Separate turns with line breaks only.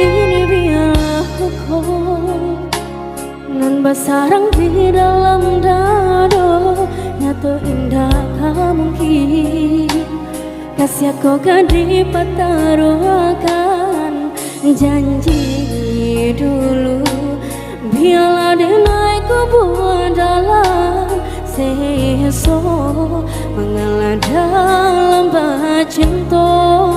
Kini biarlah kau nan bersarang di dalam dado, nyata indah mungkin kasih kau kan dipertaruhkan. Janji dulu biarlah denai ku buat dalam seso mengalah dalam cinta.